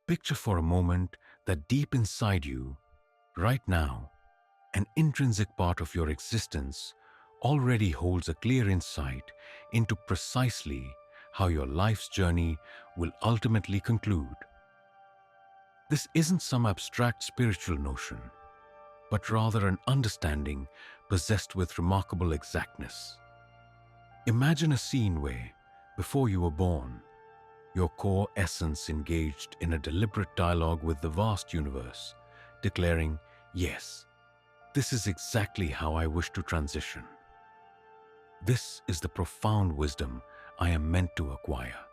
Picture for a moment that deep inside you, right now, an intrinsic part of your existence already holds a clear insight into precisely how your life's journey will ultimately conclude. This isn't some abstract spiritual notion, but rather an understanding possessed with remarkable exactness. Imagine a scene where, before you were born, your core essence engaged in a deliberate dialogue with the vast universe, declaring, "Yes, this is exactly how I wish to transition. This is the profound wisdom I am meant to acquire."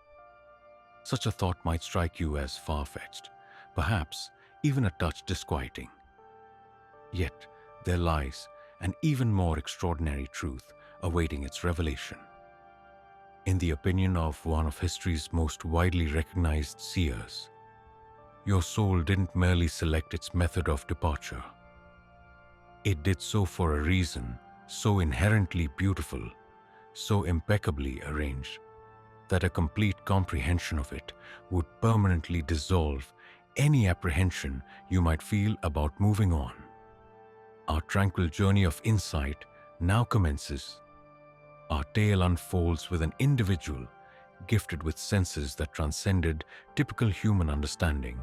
Such a thought might strike you as far-fetched, perhaps even a touch disquieting. Yet, there lies an even more extraordinary truth awaiting its revelation. In the opinion of one of history's most widely recognized seers, your soul didn't merely select its method of departure. It did so for a reason so inherently beautiful, so impeccably arranged, that a complete comprehension of it would permanently dissolve any apprehension you might feel about moving on. Our tranquil journey of insight now commences. Our tale unfolds with an individual gifted with senses that transcended typical human understanding.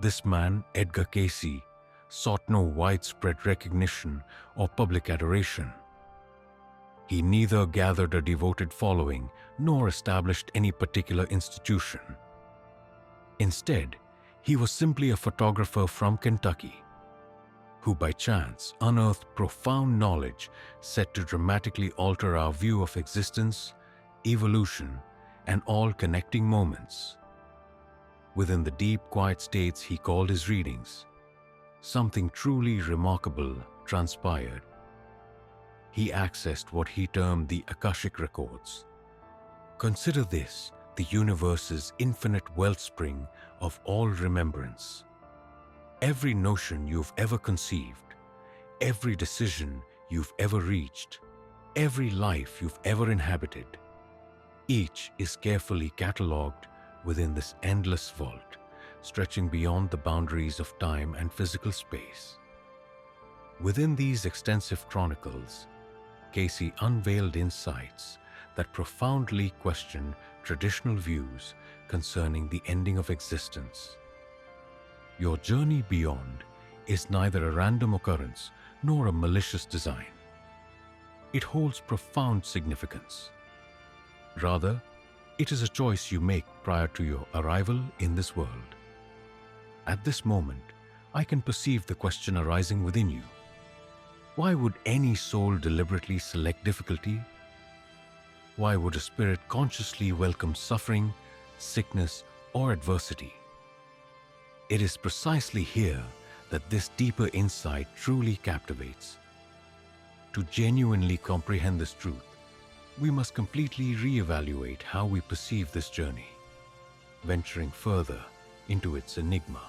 This man, Edgar Cayce, sought no widespread recognition or public adoration. He neither gathered a devoted following nor established any particular institution. Instead, he was simply a photographer from Kentucky, who by chance unearthed profound knowledge set to dramatically alter our view of existence, evolution, and all connecting moments. Within the deep, quiet states he called his readings, something truly remarkable transpired. He accessed what he termed the Akashic records. Consider this, the universe's infinite wellspring of all remembrance. Every notion you've ever conceived, every decision you've ever reached, every life you've ever inhabited, each is carefully catalogued within this endless vault, stretching beyond the boundaries of time and physical space. Within these extensive chronicles, Cayce unveiled insights that profoundly questioned traditional views concerning the ending of existence. Your journey beyond is neither a random occurrence nor a malicious design. It holds profound significance. Rather, it is a choice you make prior to your arrival in this world. At this moment, I can perceive the question arising within you. Why would any soul deliberately select difficulty? Why would a spirit consciously welcome suffering, sickness, or adversity? It is precisely here that this deeper insight truly captivates. To genuinely comprehend this truth, we must completely reevaluate how we perceive this journey, venturing further into its enigma.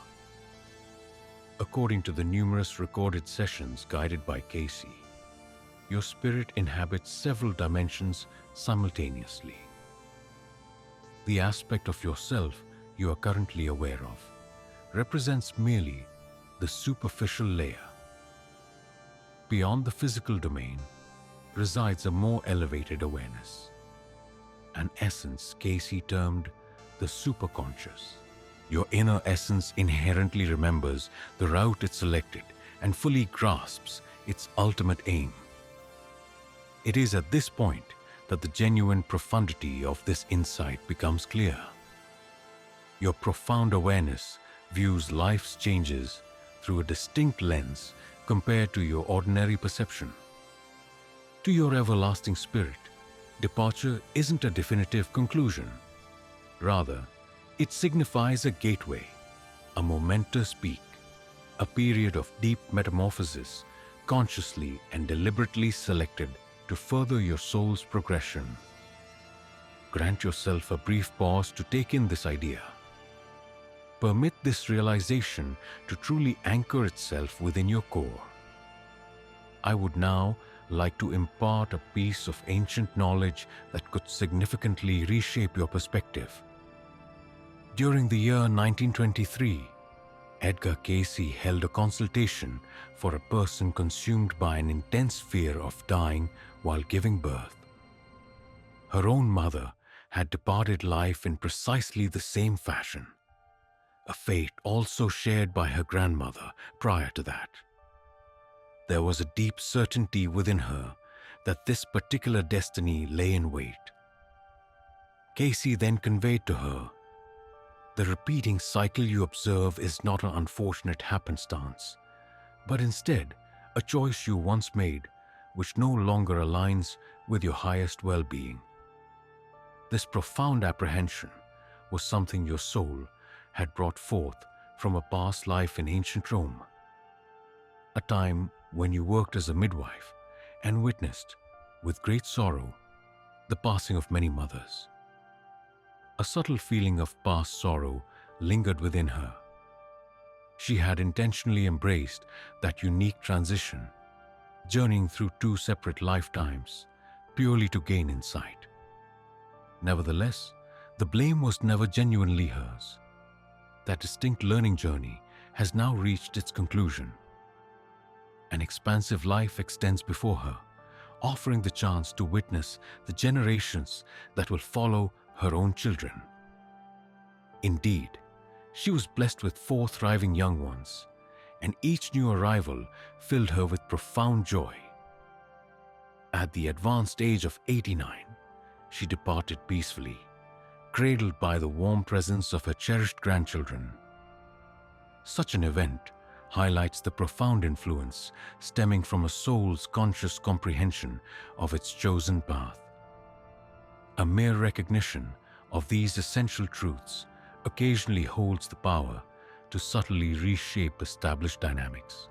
According to the numerous recorded sessions guided by Cayce, your spirit inhabits several dimensions simultaneously. The aspect of yourself you are currently aware of represents merely the superficial layer. Beyond the physical domain resides a more elevated awareness, an essence Cayce termed the superconscious. Your inner essence inherently remembers the route it selected and fully grasps its ultimate aim. It is at this point that the genuine profundity of this insight becomes clear. Your profound awareness views life's changes through a distinct lens compared to your ordinary perception. To your everlasting spirit, departure isn't a definitive conclusion. Rather, it signifies a gateway, a momentous peak, a period of deep metamorphosis consciously and deliberately selected to further your soul's progression. Grant yourself a brief pause to take in this idea. Permit this realization to truly anchor itself within your core. I would now like to impart a piece of ancient knowledge that could significantly reshape your perspective. During the year 1923, Edgar Cayce held a consultation for a person consumed by an intense fear of dying while giving birth. Her own mother had departed life in precisely the same fashion, a fate also shared by her grandmother prior to that. There was a deep certainty within her that this particular destiny lay in wait. Cayce then conveyed to her, "The repeating cycle you observe is not an unfortunate happenstance, but instead a choice you once made which no longer aligns with your highest well-being." This profound apprehension was something your soul had brought forth from a past life in ancient Rome, a time when you worked as a midwife and witnessed, with great sorrow, the passing of many mothers. A subtle feeling of past sorrow lingered within her. She had intentionally embraced that unique transition, journeying through two separate lifetimes, purely to gain insight. Nevertheless, the blame was never genuinely hers. That distinct learning journey has now reached its conclusion. An expansive life extends before her, offering the chance to witness the generations that will follow her own children. Indeed, she was blessed with 4 thriving young ones, and each new arrival filled her with profound joy. At the advanced age of 89, she departed peacefully, cradled by the warm presence of her cherished grandchildren. Such an event highlights the profound influence stemming from a soul's conscious comprehension of its chosen path. A mere recognition of these essential truths occasionally holds the power to subtly reshape established dynamics.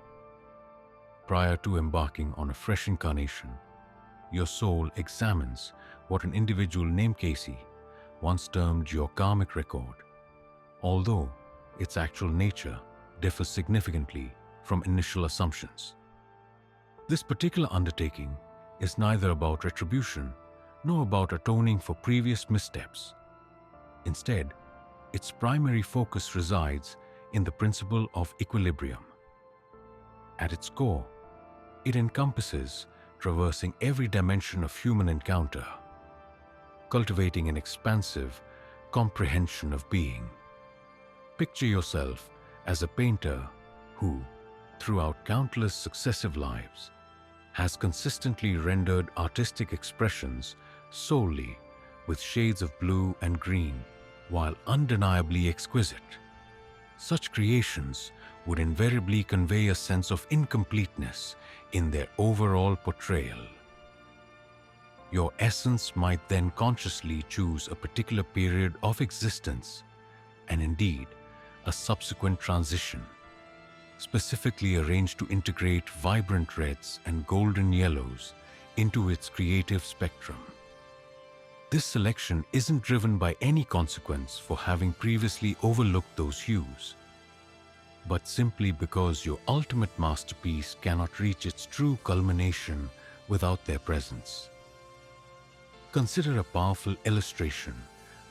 Prior to embarking on a fresh incarnation, your soul examines what an individual named Cayce once termed your karmic record, although its actual nature differs significantly from initial assumptions. This particular undertaking is neither about retribution nor about atoning for previous missteps. Instead, its primary focus resides in the principle of equilibrium. At its core, it encompasses traversing every dimension of human encounter, cultivating an expansive comprehension of being. Picture yourself as a painter who, throughout countless successive lives, has consistently rendered artistic expressions solely with shades of blue and green, while undeniably exquisite. Such creations would invariably convey a sense of incompleteness in their overall portrayal. Your essence might then consciously choose a particular period of existence, and indeed a subsequent transition, specifically arranged to integrate vibrant reds and golden yellows into its creative spectrum. This selection isn't driven by any consequence for having previously overlooked those hues, but simply because your ultimate masterpiece cannot reach its true culmination without their presence. Consider a powerful illustration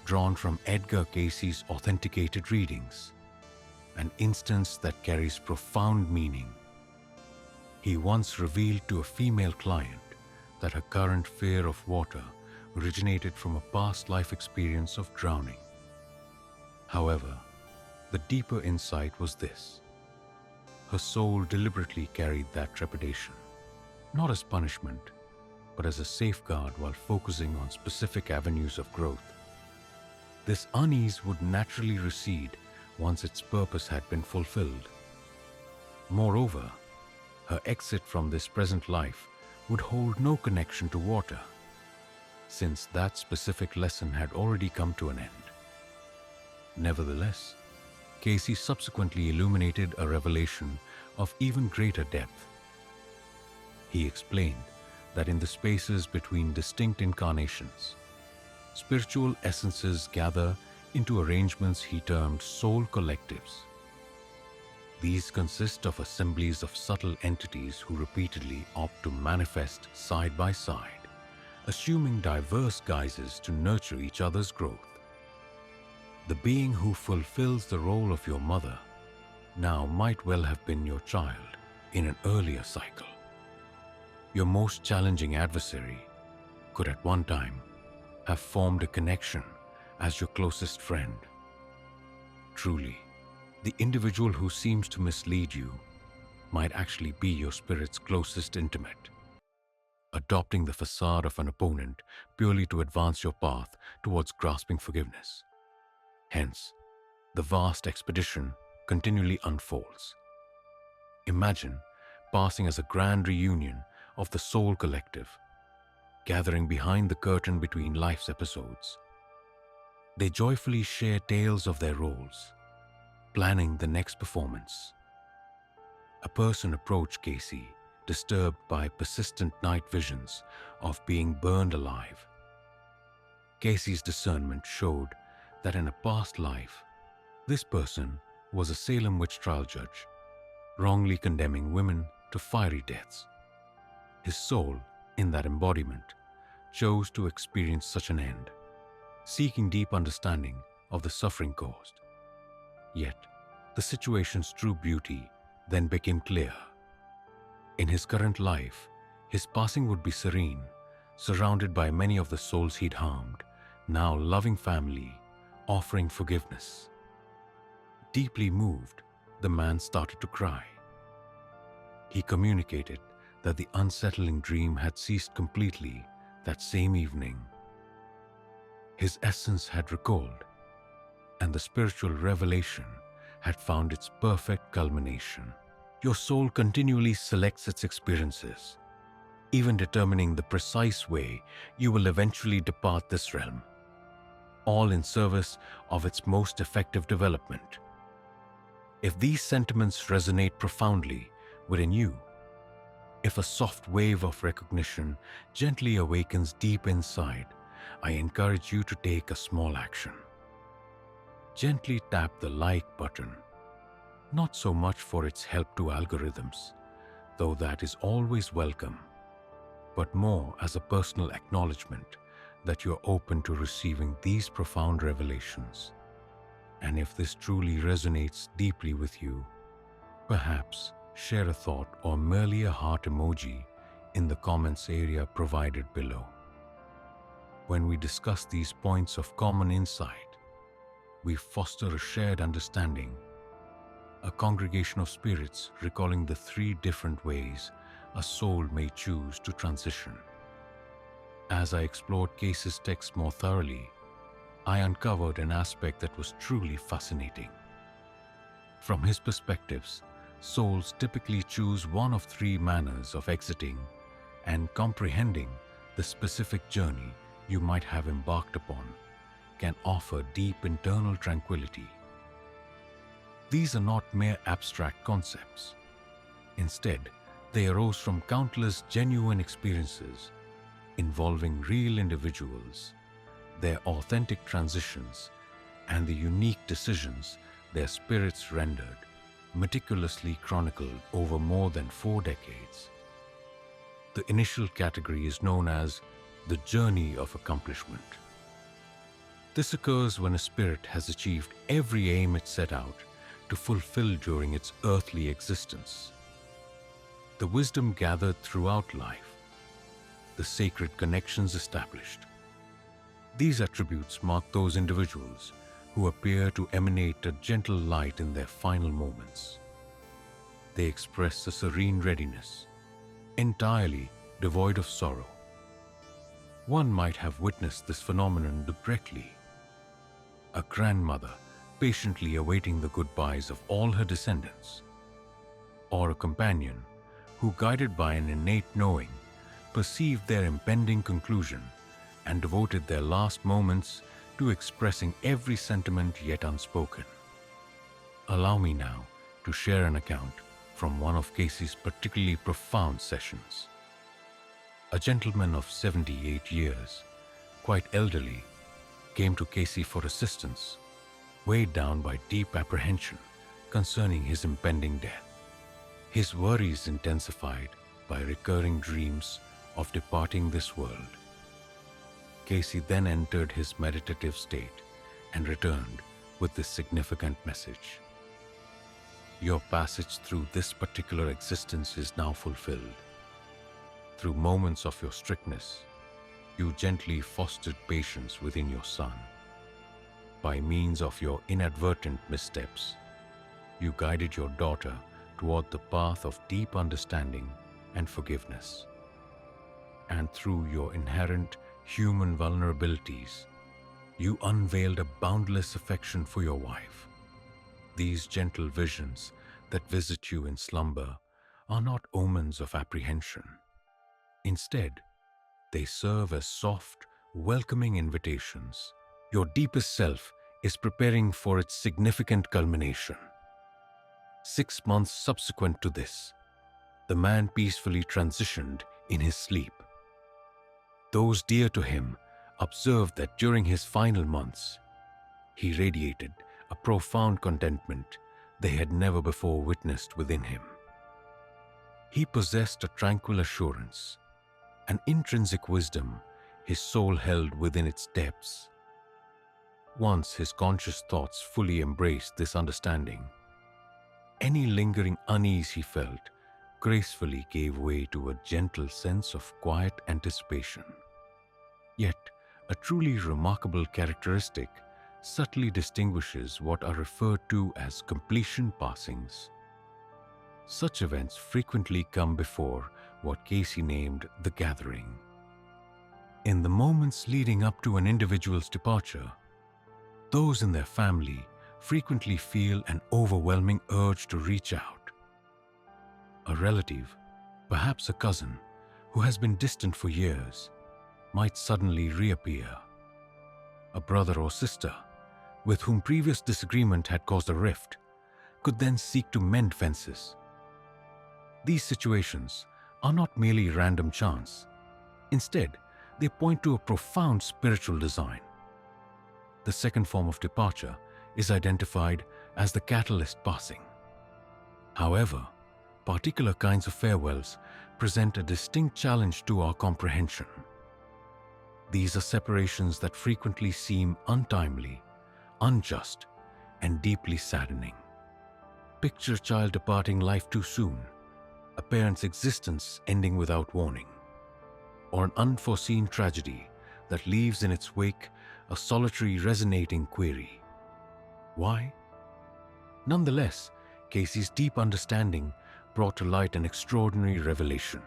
drawn from Edgar Cayce's authenticated readings, an instance that carries profound meaning. He once revealed to a female client that her current fear of water originated from a past life experience of drowning. However, the deeper insight was this: her soul deliberately carried that trepidation, not as punishment, but as a safeguard while focusing on specific avenues of growth. This unease would naturally recede once its purpose had been fulfilled. Moreover, her exit from this present life would hold no connection to water, since that specific lesson had already come to an end. Nevertheless, Cayce subsequently illuminated a revelation of even greater depth. He explained that in the spaces between distinct incarnations, spiritual essences gather into arrangements he termed soul collectives. These consist of assemblies of subtle entities who repeatedly opt to manifest side by side, assuming diverse guises to nurture each other's growth. The being who fulfills the role of your mother now might well have been your child in an earlier cycle. Your most challenging adversary could at one time have formed a connection as your closest friend. Truly, the individual who seems to mislead you might actually be your spirit's closest intimate, adopting the facade of an opponent purely to advance your path towards grasping forgiveness. Hence, the vast expedition continually unfolds. Imagine passing as a grand reunion of the soul collective, gathering behind the curtain between life's episodes. They joyfully share tales of their roles, planning the next performance. A person approached Cayce, disturbed by persistent night visions of being burned alive. Cayce's discernment showed that in a past life, this person was a Salem witch trial judge, wrongly condemning women to fiery deaths. His soul, in that embodiment, chose to experience such an end, seeking deep understanding of the suffering caused. Yet, the situation's true beauty then became clear. In his current life, his passing would be serene, surrounded by many of the souls he'd harmed, now loving family, offering forgiveness. Deeply moved, the man started to cry. He communicated that the unsettling dream had ceased completely that same evening. His essence had recalled, and the spiritual revelation had found its perfect culmination. Your soul continually selects its experiences, even determining the precise way you will eventually depart this realm, all in service of its most effective development. If these sentiments resonate profoundly within you, if a soft wave of recognition gently awakens deep inside, I encourage you to take a small action. Gently tap the like button, not so much for its help to algorithms, though that is always welcome, but more as a personal acknowledgement that you're open to receiving these profound revelations. And if this truly resonates deeply with you, perhaps share a thought or merely a heart emoji in the comments area provided below. When we discuss these points of common insight, we foster a shared understanding, a congregation of spirits recalling the three different ways a soul may choose to transition. As I explored Cayce's text more thoroughly, I uncovered an aspect that was truly fascinating. From his perspectives, souls typically choose one of three manners of exiting and comprehending the specific journey you might have embarked upon can offer deep internal tranquility. These are not mere abstract concepts. Instead, they arose from countless genuine experiences involving real individuals, their authentic transitions, and the unique decisions their spirits rendered, meticulously chronicled over more than 4 decades. The initial category is known as the journey of accomplishment. This occurs when a spirit has achieved every aim it set out to fulfill during its earthly existence. The wisdom gathered throughout life, the sacred connections established. These attributes mark those individuals who appear to emanate a gentle light in their final moments. They express a serene readiness, entirely devoid of sorrow. One might have witnessed this phenomenon directly. A grandmother patiently awaiting the goodbyes of all her descendants, or a companion who, guided by an innate knowing, perceived their impending conclusion and devoted their last moments to expressing every sentiment yet unspoken. Allow me now to share an account from one of Cayce's particularly profound sessions. A gentleman of 78 years, quite elderly, came to Cayce for assistance, weighed down by deep apprehension concerning his impending death. His worries intensified by recurring dreams of departing this world. Cayce then entered his meditative state and returned with this significant message. Your passage through this particular existence is now fulfilled. Through moments of your strictness, you gently fostered patience within your son. By means of your inadvertent missteps, you guided your daughter toward the path of deep understanding and forgiveness. And through your inherent human vulnerabilities, you unveiled a boundless affection for your wife. These gentle visions that visit you in slumber are not omens of apprehension. Instead, they serve as soft, welcoming invitations. Your deepest self is preparing for its significant culmination. 6 months subsequent to this, the man peacefully transitioned in his sleep. Those dear to him observed that during his final months, he radiated a profound contentment they had never before witnessed within him. He possessed a tranquil assurance, an intrinsic wisdom his soul held within its depths. Once his conscious thoughts fully embraced this understanding, any lingering unease he felt gracefully gave way to a gentle sense of quiet anticipation. Yet, a truly remarkable characteristic subtly distinguishes what are referred to as completion passings. Such events frequently come before what Cayce named the gathering. In the moments leading up to an individual's departure, those in their family frequently feel an overwhelming urge to reach out. A relative, perhaps a cousin, who has been distant for years, might suddenly reappear. A brother or sister, with whom previous disagreement had caused a rift, could then seek to mend fences. These situations are not merely random chance. Instead, they point to a profound spiritual design. The second form of departure is identified as the catalyst passing. However, particular kinds of farewells present a distinct challenge to our comprehension. These are separations that frequently seem untimely, unjust, and deeply saddening. Picture a child departing life too soon, a parent's existence ending without warning, or an unforeseen tragedy that leaves in its wake a solitary resonating query. Why? Nonetheless, Cayce's deep understanding brought to light an extraordinary revelation.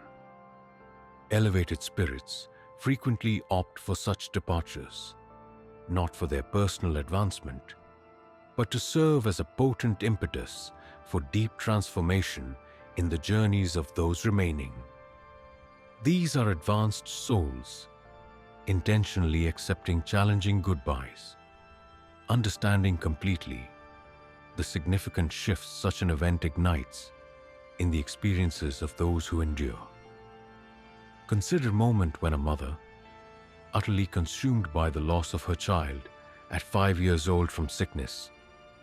Elevated spirits frequently opt for such departures, not for their personal advancement, but to serve as a potent impetus for deep transformation in the journeys of those remaining. These are advanced souls, intentionally accepting challenging goodbyes, understanding completely the significant shifts such an event ignites in the experiences of those who endure. Consider a moment when a mother, utterly consumed by the loss of her child at 5 years old from sickness,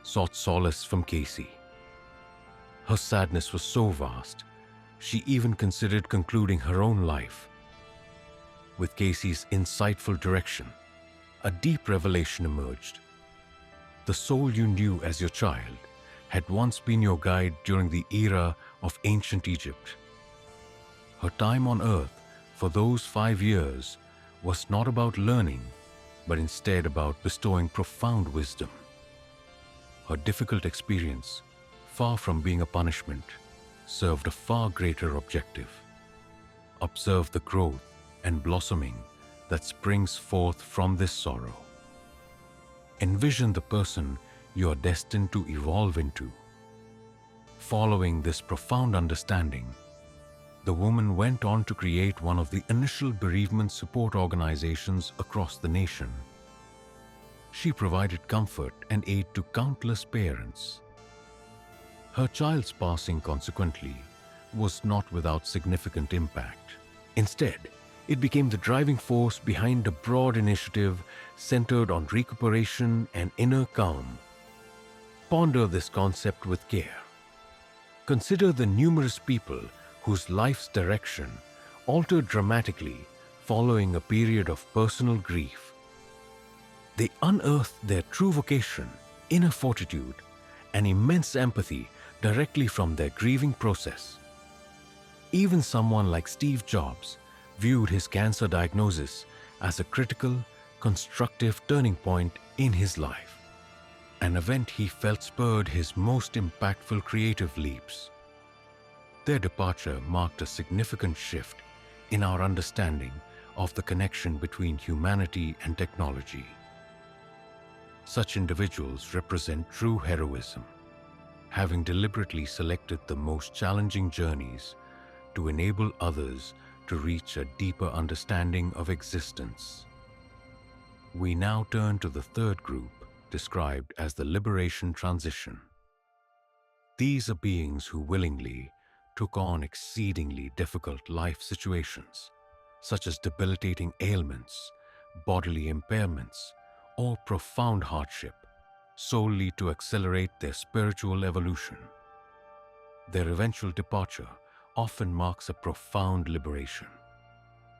sought solace from Cayce. Her sadness was so vast, she even considered concluding her own life. With Cayce's insightful direction, a deep revelation emerged. The soul you knew as your child had once been your guide during the era of ancient Egypt. Her time on earth for those 5 years was not about learning, but instead about bestowing profound wisdom. Her difficult experience, far from being a punishment, served a far greater objective. Observe the growth and blossoming that springs forth from this sorrow. Envision the person you are destined to evolve into. Following this profound understanding, the woman went on to create one of the initial bereavement support organizations across the nation. She provided comfort and aid to countless parents. Her child's passing, consequently, was not without significant impact. Instead, it became the driving force behind a broad initiative centered on recuperation and inner calm. Ponder this concept with care. Consider the numerous people whose life's direction altered dramatically following a period of personal grief. They unearthed their true vocation inner fortitude, and immense empathy directly from their grieving process. Even someone like Steve Jobs viewed his cancer diagnosis as a critical, constructive turning point in his life, an event he felt spurred his most impactful creative leaps. Their departure marked a significant shift in our understanding of the connection between humanity and technology. Such individuals represent true heroism, having deliberately selected the most challenging journeys to enable others to reach a deeper understanding of existence. We now turn to the third group, described as the liberation transition. These are beings who willingly took on exceedingly difficult life situations, such as debilitating ailments, bodily impairments, or profound hardship, solely to accelerate their spiritual evolution. Their eventual departure often marks a profound liberation,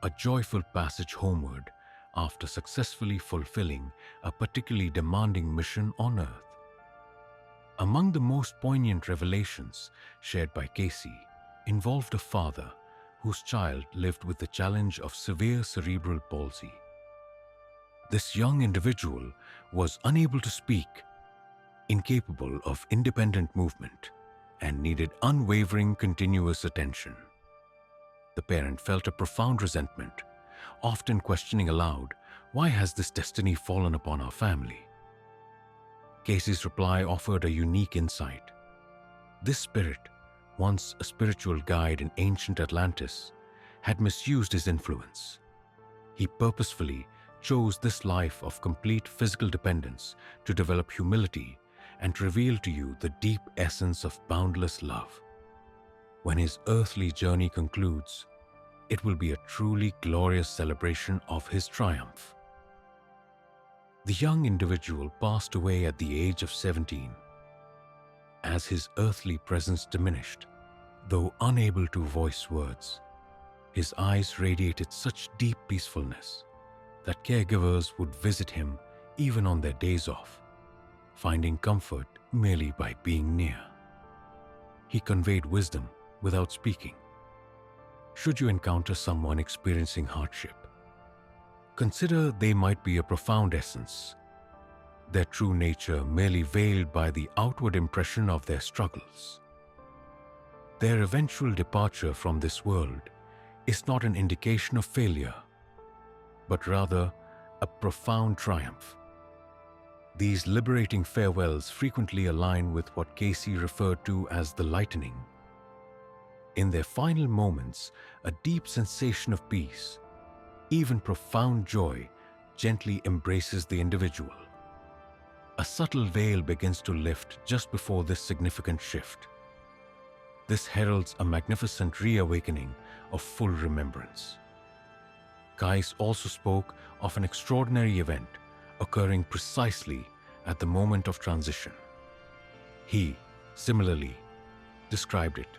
a joyful passage homeward after successfully fulfilling a particularly demanding mission on Earth. Among the most poignant revelations shared by Cayce involved a father whose child lived with the challenge of severe cerebral palsy. This young individual was unable to speak, incapable of independent movement, and needed unwavering, continuous attention. The parent felt a profound resentment, often questioning aloud, "Why has this destiny fallen upon our family?" Cayce's reply offered a unique insight. This spirit, once a spiritual guide in ancient Atlantis, had misused his influence. He purposefully chose this life of complete physical dependence to develop humility and reveal to you the deep essence of boundless love. When his earthly journey concludes, it will be a truly glorious celebration of his triumph. The young individual passed away at the age of 17. As his earthly presence diminished, though unable to voice words, his eyes radiated such deep peacefulness that caregivers would visit him even on their days off, finding comfort merely by being near. He conveyed wisdom without speaking. Should you encounter someone experiencing hardship, consider they might be a profound essence, their true nature merely veiled by the outward impression of their struggles. Their eventual departure from this world is not an indication of failure, but rather a profound triumph. These liberating farewells frequently align with what Cayce referred to as the lightening. In their final moments, a deep sensation of peace, even profound joy, gently embraces the individual. A subtle veil begins to lift just before this significant shift. This heralds a magnificent reawakening of full remembrance. Cayce also spoke of an extraordinary event occurring precisely at the moment of transition. He, similarly, described it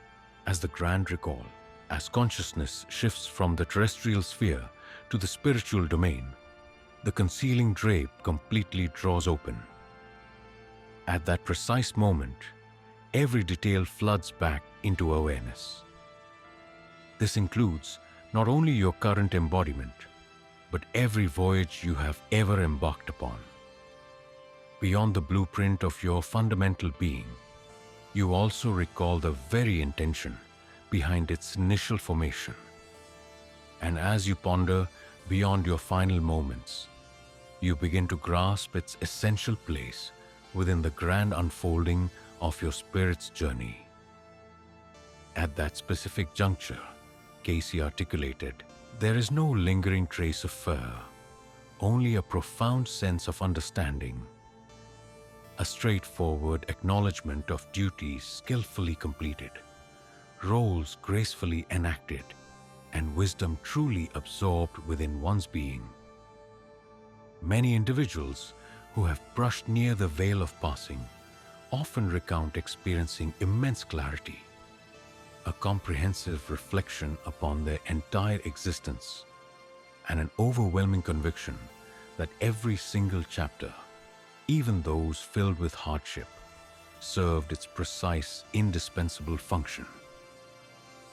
as the grand recall. As consciousness shifts from the terrestrial sphere to the spiritual domain, the concealing drape completely draws open. At that precise moment, every detail floods back into awareness. This includes not only your current embodiment, but every voyage you have ever embarked upon. Beyond the blueprint of your fundamental being, you also recall the very intention behind its initial formation. And as you ponder beyond your final moments, you begin to grasp its essential place within the grand unfolding of your spirit's journey. At that specific juncture, Cayce articulated, there is no lingering trace of fear, only a profound sense of understanding, a straightforward acknowledgement of duties skillfully completed, roles gracefully enacted, and wisdom truly absorbed within one's being. Many individuals who have brushed near the veil of passing often recount experiencing immense clarity, a comprehensive reflection upon their entire existence, and an overwhelming conviction that every single chapter, even those filled with hardship, served its precise, indispensable function.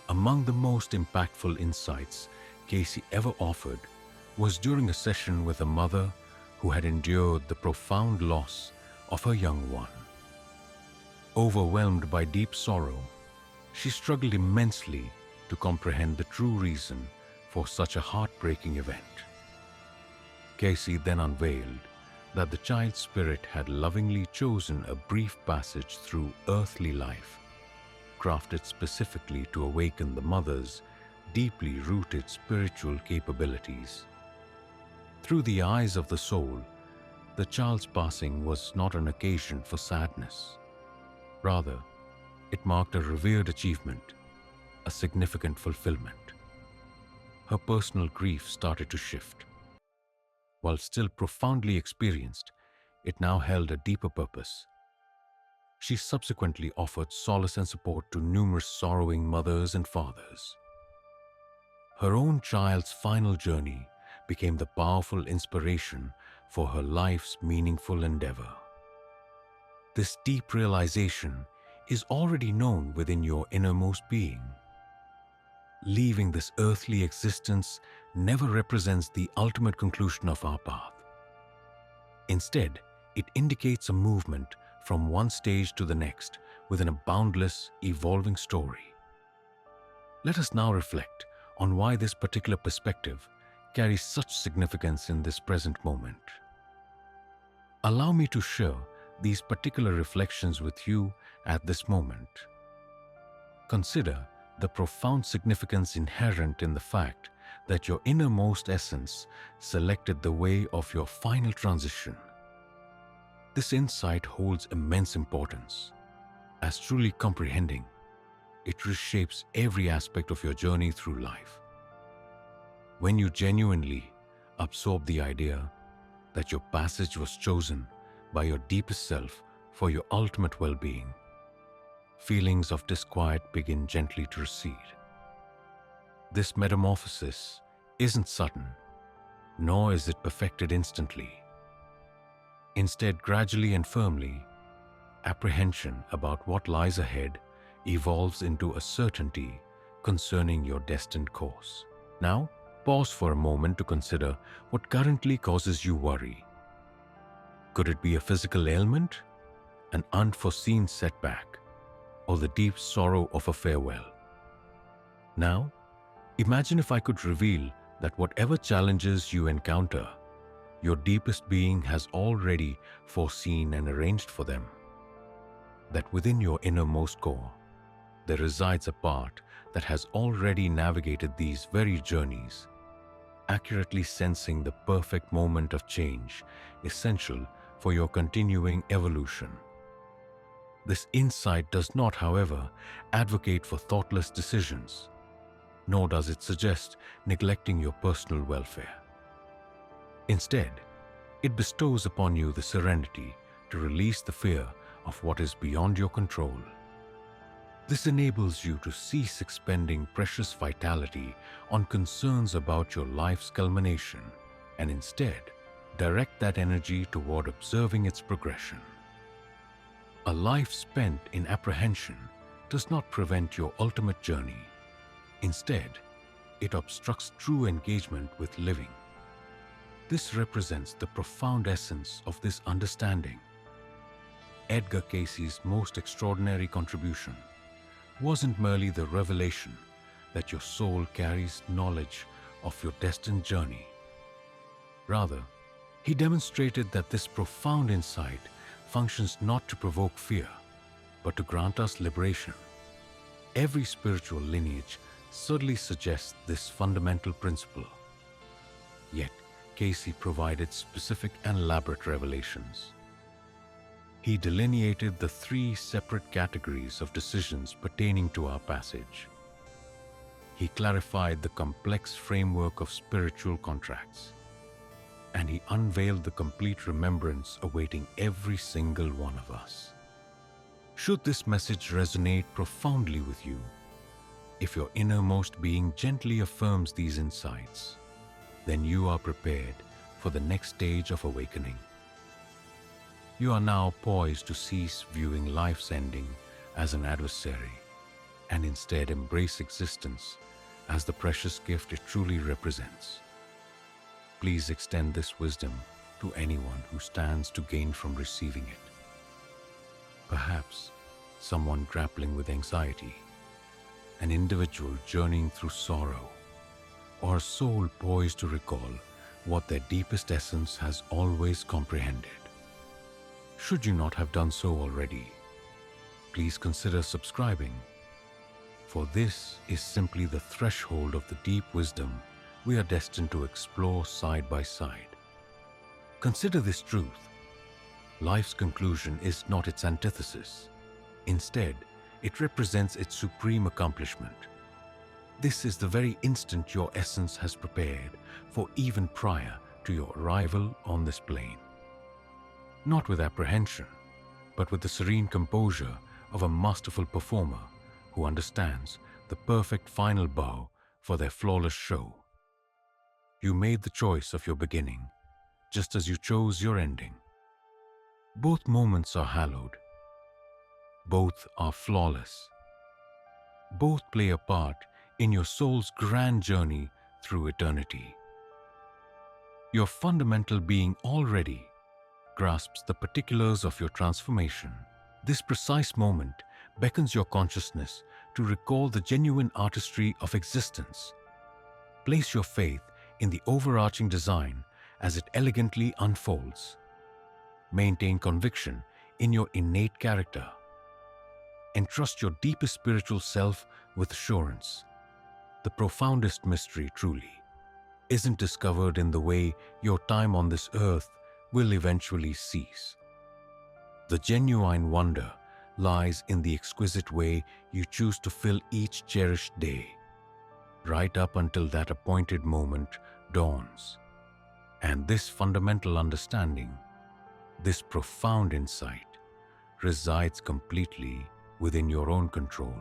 Among the most impactful insights Cayce ever offered was during a session with a mother who had endured the profound loss of her young one. Overwhelmed by deep sorrow, she struggled immensely to comprehend the true reason for such a heartbreaking event. Cayce then unveiled that the child's spirit had lovingly chosen a brief passage through earthly life, crafted specifically to awaken the mother's deeply rooted spiritual capabilities. Through the eyes of the soul, the child's passing was not an occasion for sadness. Rather, it marked a revered achievement, a significant fulfillment. Her personal grief started to shift. While still profoundly experienced, it now held a deeper purpose. She subsequently offered solace and support to numerous sorrowing mothers and fathers. Her own child's final journey became the powerful inspiration for her life's meaningful endeavor. This deep realization is already known within your innermost being. Leaving this earthly existence never represents the ultimate conclusion of our path. Instead, it indicates a movement from one stage to the next within a boundless, evolving story. Let us now reflect on why this particular perspective carries such significance in this present moment. Allow me to share these particular reflections with you at this moment. Consider the profound significance inherent in the fact that your innermost essence selected the way of your final transition. This insight holds immense importance, as truly comprehending, it reshapes every aspect of your journey through life. When you genuinely absorb the idea that your passage was chosen by your deepest self for your ultimate well-being, feelings of disquiet begin gently to recede. This metamorphosis isn't sudden, nor is it perfected instantly. Instead, gradually and firmly, apprehension about what lies ahead evolves into a certainty concerning your destined course. Now, pause for a moment to consider what currently causes you worry. Could it be a physical ailment, an unforeseen setback, or the deep sorrow of a farewell? Now, imagine if I could reveal that whatever challenges you encounter, your deepest being has already foreseen and arranged for them. That within your innermost core, there resides a part that has already navigated these very journeys, accurately sensing the perfect moment of change essential for your continuing evolution. This insight does not, however, advocate for thoughtless decisions, nor does it suggest neglecting your personal welfare. Instead, it bestows upon you the serenity to release the fear of what is beyond your control. This enables you to cease expending precious vitality on concerns about your life's culmination and instead direct that energy toward observing its progression. A life spent in apprehension does not prevent your ultimate journey. Instead, it obstructs true engagement with living. This represents the profound essence of this understanding. Edgar Cayce's most extraordinary contribution wasn't merely the revelation that your soul carries knowledge of your destined journey. Rather, he demonstrated that this profound insight functions not to provoke fear, but to grant us liberation. Every spiritual lineage subtly suggests this fundamental principle. Yet, Cayce provided specific and elaborate revelations. He delineated the three separate categories of decisions pertaining to our passage. He clarified the complex framework of spiritual contracts, and he unveiled the complete remembrance awaiting every single one of us. Should this message resonate profoundly with you, if your innermost being gently affirms these insights, then you are prepared for the next stage of awakening. You are now poised to cease viewing life's ending as an adversary and instead embrace existence as the precious gift it truly represents. Please extend this wisdom to anyone who stands to gain from receiving it. Perhaps someone grappling with anxiety, an individual journeying through sorrow, or a soul poised to recall what their deepest essence has always comprehended. Should you not have done so already, please consider subscribing, for this is simply the threshold of the deep wisdom we are destined to explore side by side. Consider this truth. Life's conclusion is not its antithesis. Instead, it represents its supreme accomplishment. This is the very instant your essence has prepared for even prior to your arrival on this plane. Not with apprehension, but with the serene composure of a masterful performer who understands the perfect final bow for their flawless show. You made the choice of your beginning, just as you chose your ending. Both moments are hallowed. Both are flawless. Both play a part in your soul's grand journey through eternity. Your fundamental being already grasps the particulars of your transformation. This precise moment beckons your consciousness to recall the genuine artistry of existence. Place your faith in the overarching design as it elegantly unfolds. Maintain conviction in your innate character. Entrust your deepest spiritual self with assurance. The profoundest mystery, truly, isn't discovered in the way your time on this earth will eventually cease. The genuine wonder lies in the exquisite way you choose to fill each cherished day, right up until that appointed moment dawns. And this fundamental understanding, this profound insight, resides completely within your own control.